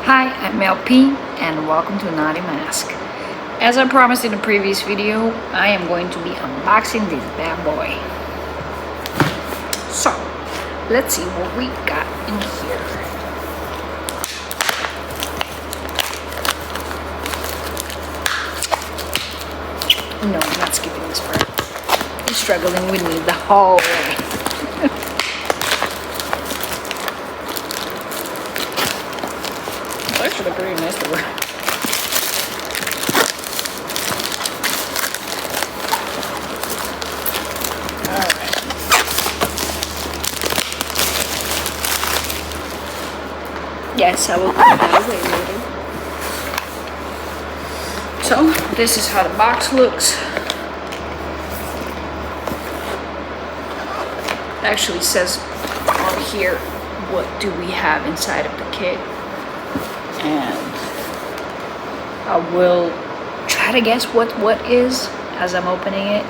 Hi, I'm LP and welcome to Knotty Masc. As I promised in the previous video, I am going to be unboxing this bad boy. So, let's see what we got in here. No, I'm not skipping this part. He's struggling with me the whole way. It's actually pretty nice to wear. Yes, I will put that away later. So, this is how the box looks. It actually says on here what do we have inside of the kit. And I will try to guess what is as I'm opening it.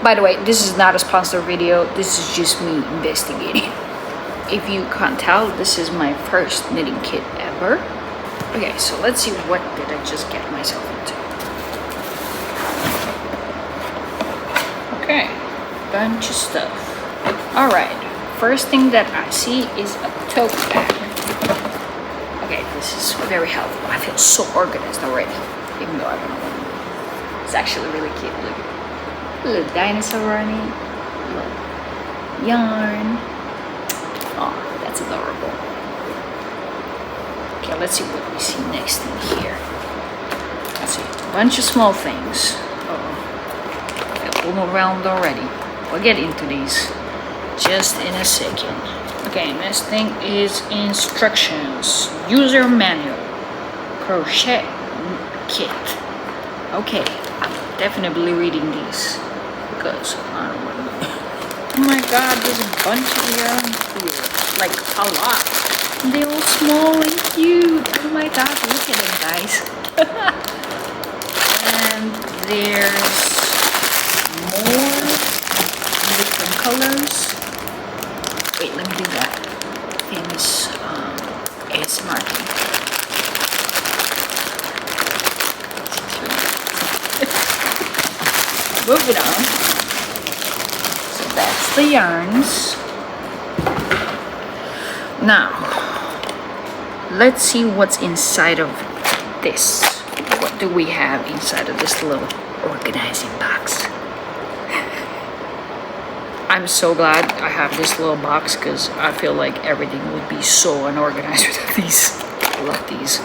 By the way, this is not a sponsored video. This is just me investigating. If you can't tell, this is my first knitting kit ever. Okay, so let's see what did I just get myself into. Okay, bunch of stuff. All right, first thing that I see is a tote bag. Okay, this is very helpful. I feel so organized already, even though I don't know what. It's actually really cute. Look at it. A little dinosaur on it, a little yarn. Oh, that's adorable. Okay, let's see what we see next in here. Let's see, a bunch of small things. Oh, they're overwhelmed already. We'll get into these just in a second. Okay, next thing is instructions. User manual. Crochet kit. Okay, I'm definitely reading these because I don't want to. Oh my god, there's a bunch of yarn here. Like a lot. They're all small and cute. Oh my god, look at them, guys. And there's more different colors. Wait, let me do that. Famous ASMR. Moving on. That's the yarns. Now, let's see what's inside of this. What do we have inside of this little organizing box? I'm so glad I have this little box because I feel like everything would be so unorganized without these. I love these. I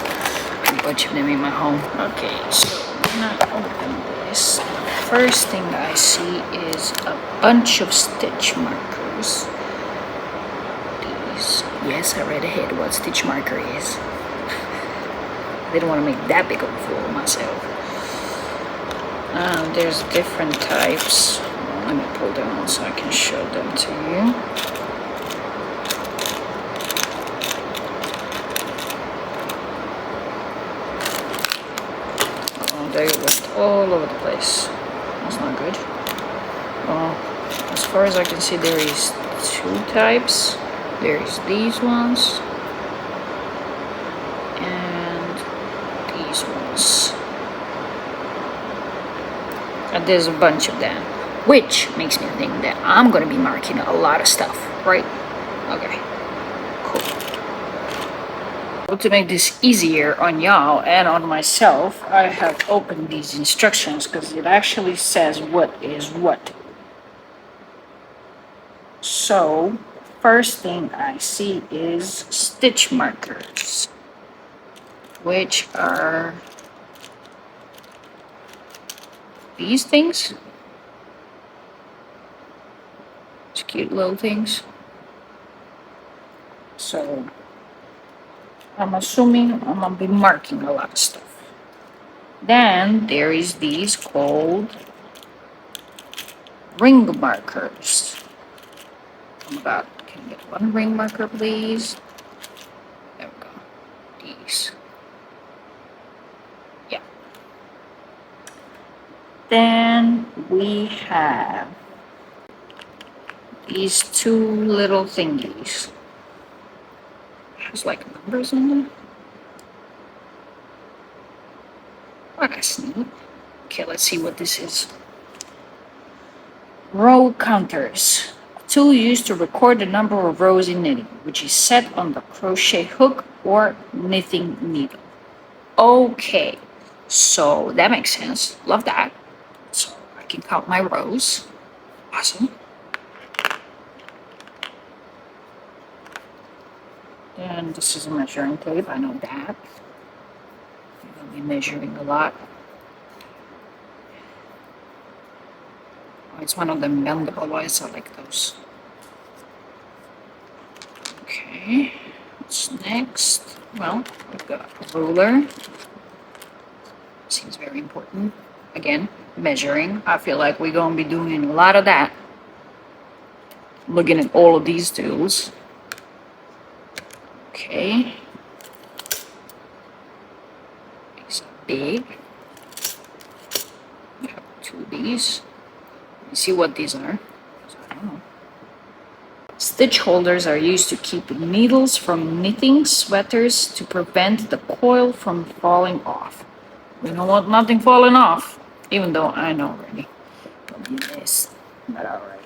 have a bunch of them in my home. Okay, so I'm gonna open this. First thing I see is a bunch of stitch markers. These, yes, I read ahead what stitch marker is. I didn't want to make that big of a fool of myself. There's different types. Well, let me pull them out so I can show them to you. Oh, they went all over the place. That's not good. Well, as far as I can see, there is two types. There is these ones and these ones. And there's a bunch of them, which makes me think that I'm gonna be marking a lot of stuff, right? Okay, cool. To make this easier on y'all and on myself, I have opened these instructions because it actually says what is what. So, first thing I see is stitch markers, which are these things. It's cute little things. So, I'm assuming I'm gonna be marking a lot of stuff. Then there is these called ring markers. Oh my god, can I get one ring marker, please? There we go. These. Yeah. Then we have these two little thingies. Has like numbers on them. Oh, that's neat. Okay, let's see what this is. Row counters. A tool used to record the number of rows in knitting, which is set on the crochet hook or knitting needle. Okay, so that makes sense. Love that. So I can count my rows. Awesome. And this is a measuring tape, I know that. I'm going to be measuring a lot. Oh, it's one of them bendable ones, I like those. Okay, what's next? Well, we've got a ruler. Seems very important. Again, measuring. I feel like we're going to be doing a lot of that. Looking at all of these tools. Okay. These are big. We have two of these. Let me see what these are. I don't know. Stitch holders are used to keep needles from knitting sweaters to prevent the coil from falling off. We don't want nothing falling off, even though I know already. Don't need this, but alright.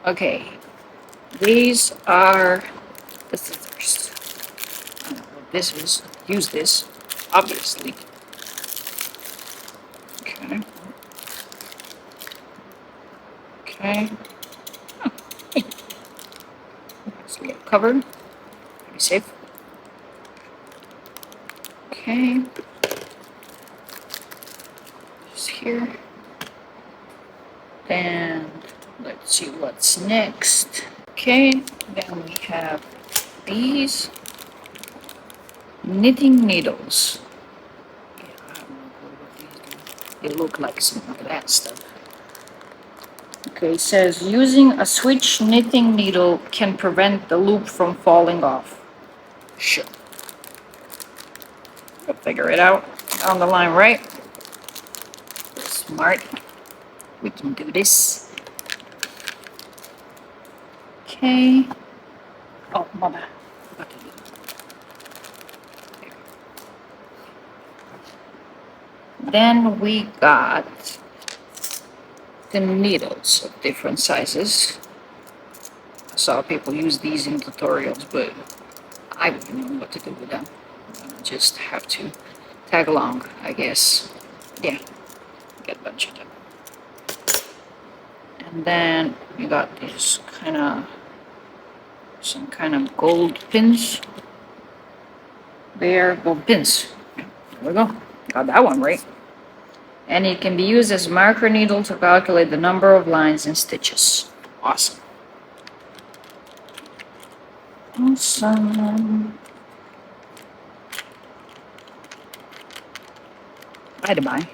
Okay, these are the scissors. I don't know what this is. Use this, obviously. Okay. Okay. Oh, hey. So we have covered. Pretty safe. Okay. Just here. And let's see what's next. Okay, then we have these knitting needles. Yeah, I have no clue what these do. They look like some of that stuff. Okay, it says using a switch knitting needle can prevent the loop from falling off. Sure. We'll figure it out down the line, right? Smart. We can do this. Okay. Oh, mother. Then we got the needles of different sizes. I saw people use these in tutorials, but I wouldn't know what to do with them. I just have to tag along, I guess. Yeah, get a bunch of them. And then we got these some kind of gold pins. They're gold pins. There we go. Got that one right. And it can be used as a marker needle to calculate the number of lines and stitches. Awesome. Awesome. By the by,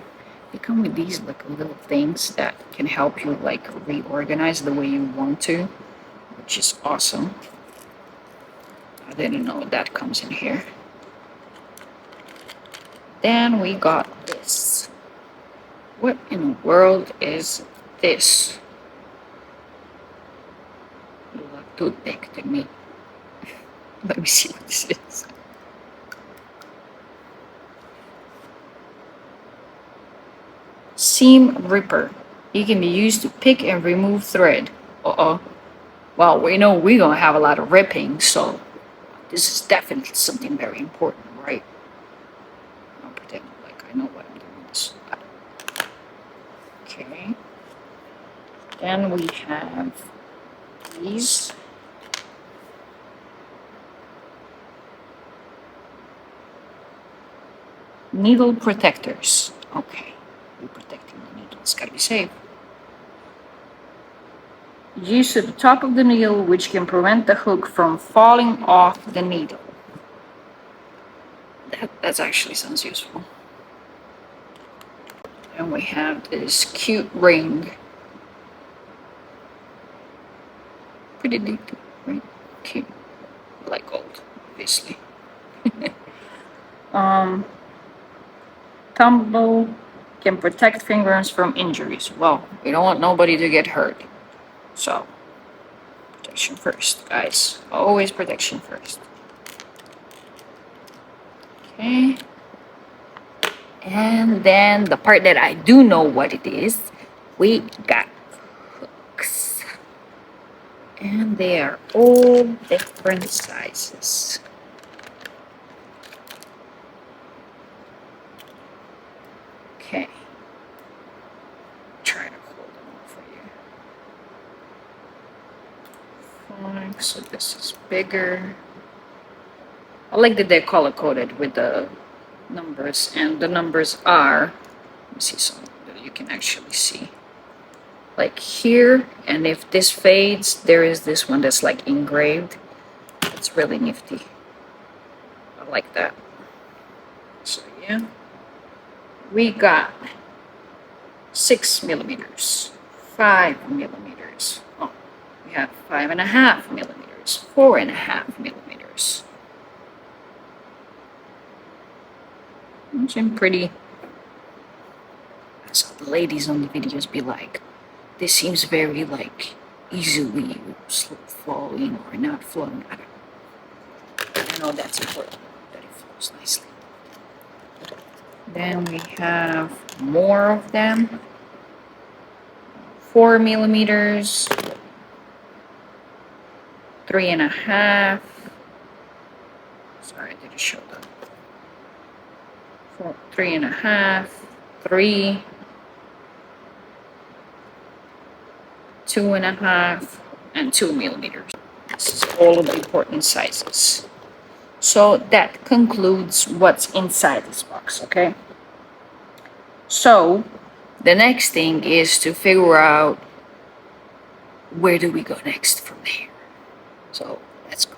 they come with these like little things that can help you like reorganize the way you want to, which is awesome. I didn't know that comes in here. Then we got this. What in the world is this? You look too big to me. Let me see what this is. Seam ripper. It can be used to pick and remove thread. Uh-oh. Well, we know we're gonna have a lot of ripping, so this is definitely something very important, right? I'll pretend like I know what I'm doing this. Okay. Then we have these. Needle protectors. Okay. We're protecting the needle. It's gotta be safe. Used at the top of the needle, which can prevent the hook from falling off the needle. That actually sounds useful. And we have this cute ring. Pretty neat, right? Cute. I like gold, obviously. Tumble can protect fingers from injuries. Well, we don't want nobody to get hurt. So, protection first, guys. Always protection first. Okay. And then the part that I do know what it is, we got hooks. And they are all different sizes. Okay. Try to hold them up for you. Fine. So this is bigger. I like that they're color coded with the numbers, and the numbers are, let me see some that you can actually see. Like here, and if this fades, there is this one that's like engraved. It's really nifty. I like that. So yeah, we got 6 millimeters, 5 millimeters. Oh, we have 5.5 millimeters, 4.5 millimeters. Which I'm pretty. That's how the ladies on the videos be like. This seems very like easily flowing or not flowing. I know that's important that it flows nicely. Then we have more of them. 4 millimeters, 3.5. Sorry, I didn't show that. 3.5, 3, 2.5, and 2 millimeters. This is all of the important sizes. So that concludes what's inside this box, okay? So the next thing is to figure out where do we go next from here. So let's go.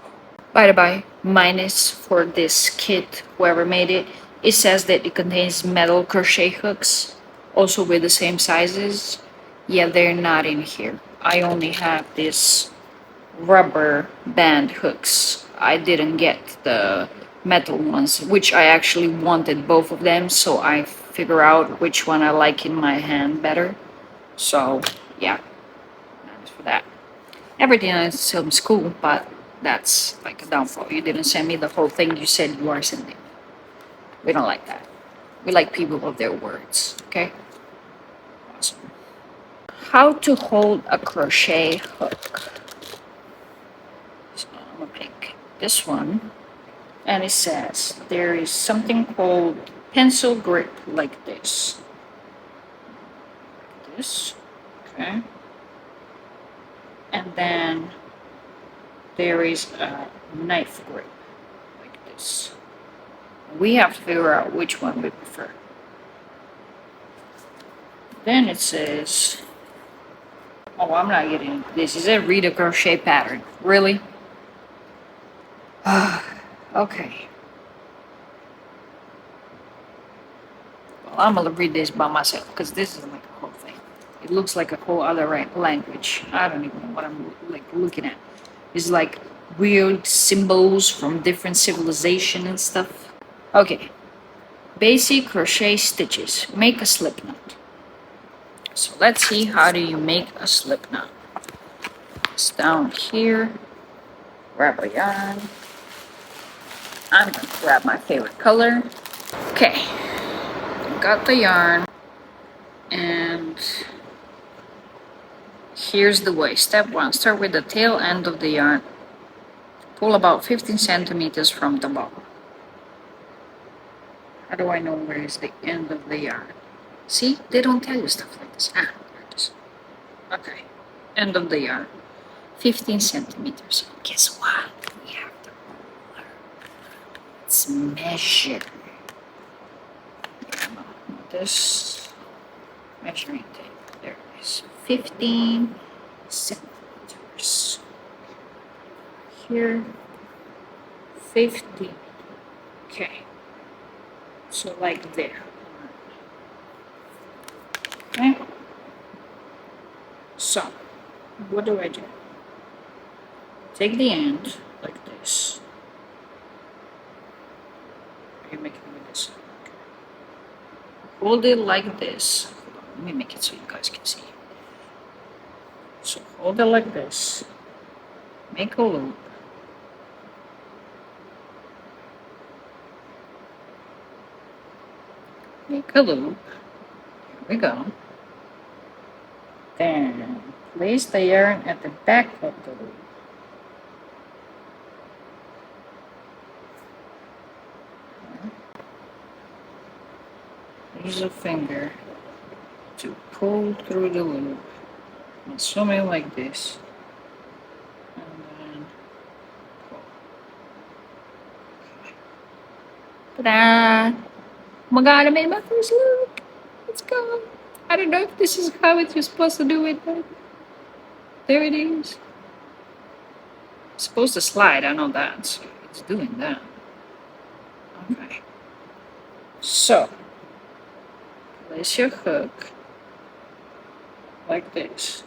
By the by, minus for this kit, whoever made it, it says that it contains metal crochet hooks, also with the same sizes. Yeah, they're not in here. I only have this rubber band hooks. I didn't get the metal ones, which I actually wanted both of them, so I figure out which one I like in my hand better. So yeah, that's for that. Everything else seems cool, but that's like a downfall. You didn't send me the whole thing you said you are sending. We don't like that. We like people of their words, okay? Awesome. How to hold a crochet hook. So I'm gonna pick this one, and it says there is something called pencil grip like this. Like this, okay? And then there is a knife grip like this. We have to figure out which one we prefer. Then it says, oh, I'm not getting into this. Is it read a crochet pattern? Really? Okay. Well, I'm gonna read this by myself because this is like a whole thing. It looks like a whole other language. I don't even know what I'm like looking at. It's like weird symbols from different civilization and stuff. Okay. Basic crochet stitches. Make a slip knot. So let's see, how do you make a slip knot? It's down here. Grab a yarn. I'm gonna grab my favorite color. Okay, got the yarn, and here's the way. Step 1, start with the tail end of the yarn. Pull about 15 centimeters from the bottom. How do I know where is the end of the yarn? See, they don't tell you stuff like this. There it is. Okay, end of the yarn. 15 centimeters. Guess what? We have the ruler. Let's measure. This measuring tape. There it is. 15 centimeters. Here, 50. Okay. So like there. Okay. So, what do? Take the end like this. Are you making it with this? Okay. Hold it like this. Hold on, let me make it so you guys can see. So hold it like this. Make a loop. make a loop. Here we go. Then place the yarn at the back of the loop. Use a finger to pull through the loop. Something like this. And then pull. Ta-da! Oh my god, I made my first loop! Let's go! I don't know if this is how you're supposed to do it, but there it is. It's supposed to slide, I know that, so it's doing that. Okay. So, place your hook like this.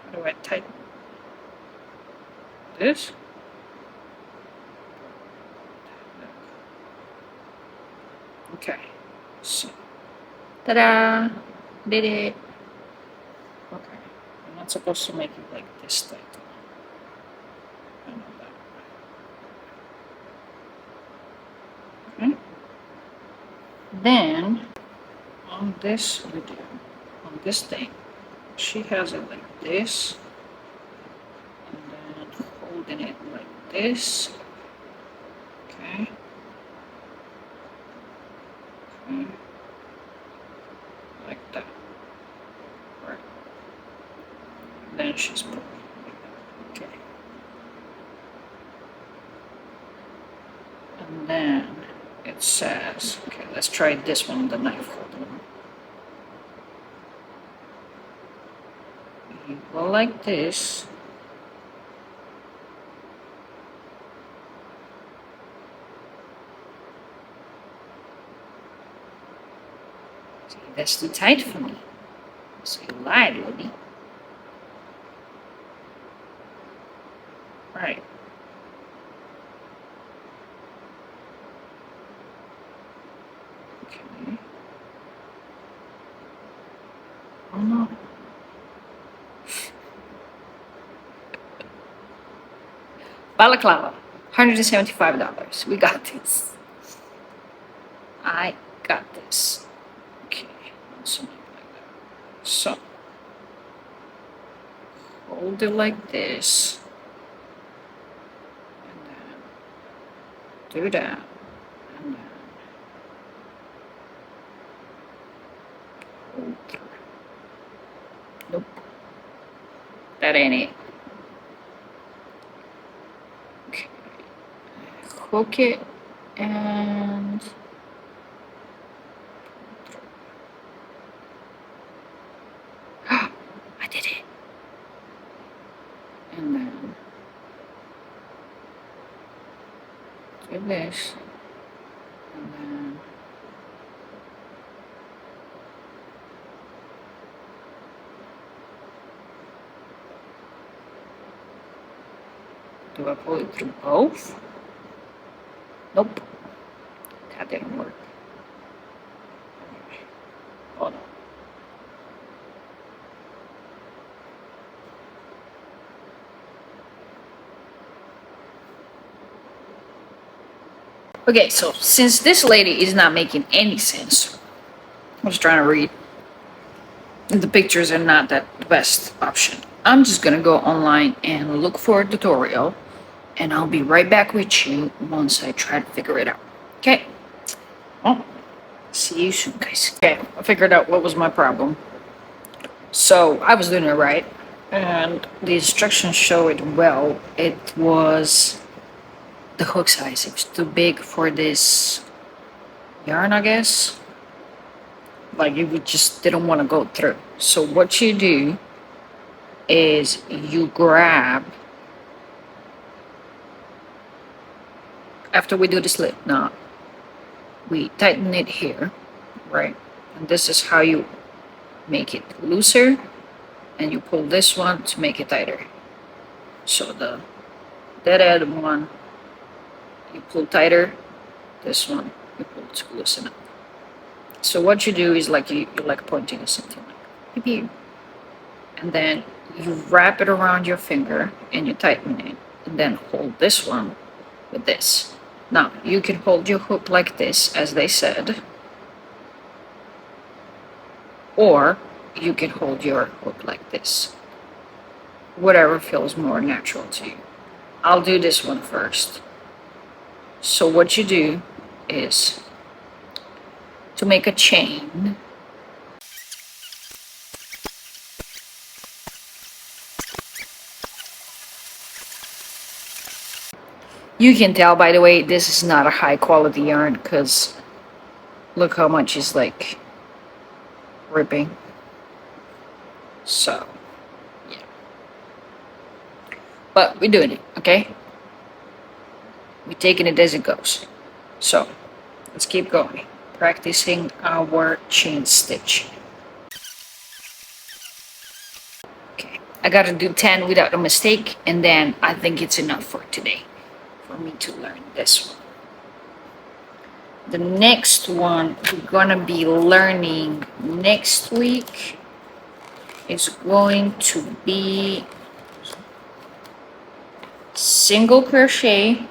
How do I tighten this? Okay, so, ta-da! Did it! Okay, I'm not supposed to make it like this tight. I know that. Okay. Then, on this video, on this thing, she has it like this, and then holding it like this. Okay. Okay. Like that. Right. Then she's pulling like that. Okay. And then it says, okay, let's try this one, the knife holder. You go like this. See, that's too tight for me. So you lied, Libby. Right. Okay. Oh no. Balaclava, $175. We got this. I got this. Okay, something like that. So, hold it like this. And then do that. And then hold through. Nope. That ain't it. Okay. Hook it and I did it. And then do this. And then do I pull it through both? Nope. That didn't work. Hold on. Okay, so since this lady is not making any sense, I was trying to read. The pictures are not that the best option. I'm just gonna go online and look for a tutorial, and I'll be right back with you once I try to figure it out. Okay? Well, see you soon, guys. Okay, I figured out what was my problem. So I was doing it right, and the instructions show it well. It was the hook size. It was too big for this yarn, I guess. Like it just didn't want to go through. So what you do is you grab, after we do the slip knot, we tighten it here, right? And this is how you make it looser, and you pull this one to make it tighter. So the dead end one, you pull tighter, this one, you pull to loosen up. So what you do is like you're like pointing at something like pew, and then you wrap it around your finger and you tighten it, and then hold this one with this. Now you can hold your hook like this, as they said, or you can hold your hook like this, whatever feels more natural to you. I'll do this one first. So what you do is, to make a chain, you can tell, by the way, this is not a high quality yarn because look how much is like ripping. So yeah, but we're doing it, okay? We're taking it as it goes. So let's keep going, practicing our chain stitch. Okay, I gotta do 10 without a mistake, and then I think it's enough for today for me to learn this one. The next one we're gonna be learning next week is going to be single crochet,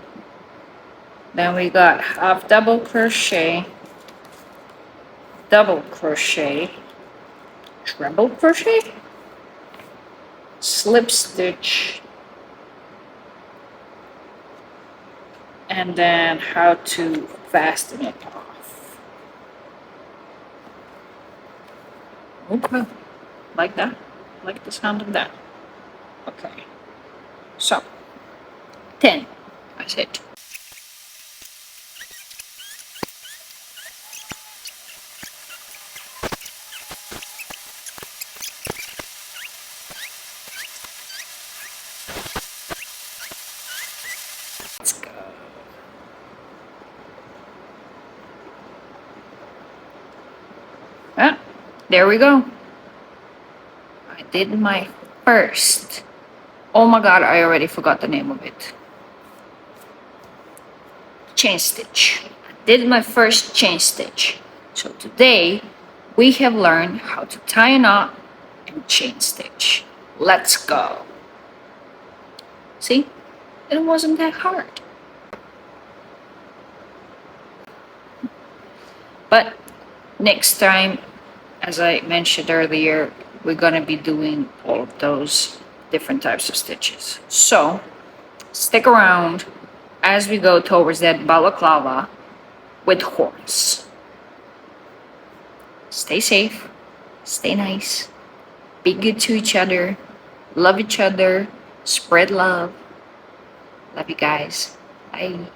then we got half double crochet, double crochet, treble crochet, slip stitch, and then how to fasten it off. Okay, like that, like the sound of that. Okay, so 10, I said. Let's go. Ah, there we go. I did my first. Oh my god, I already forgot the name of it. Chain stitch. I did my first chain stitch. So today we have learned how to tie a knot and chain stitch. Let's go. See? It wasn't that hard. But next time, as I mentioned earlier, we're gonna be doing all of those different types of stitches. So stick around as we go towards that balaclava with horns. Stay safe, stay nice, be good to each other, love each other, spread love. Love you guys. Bye.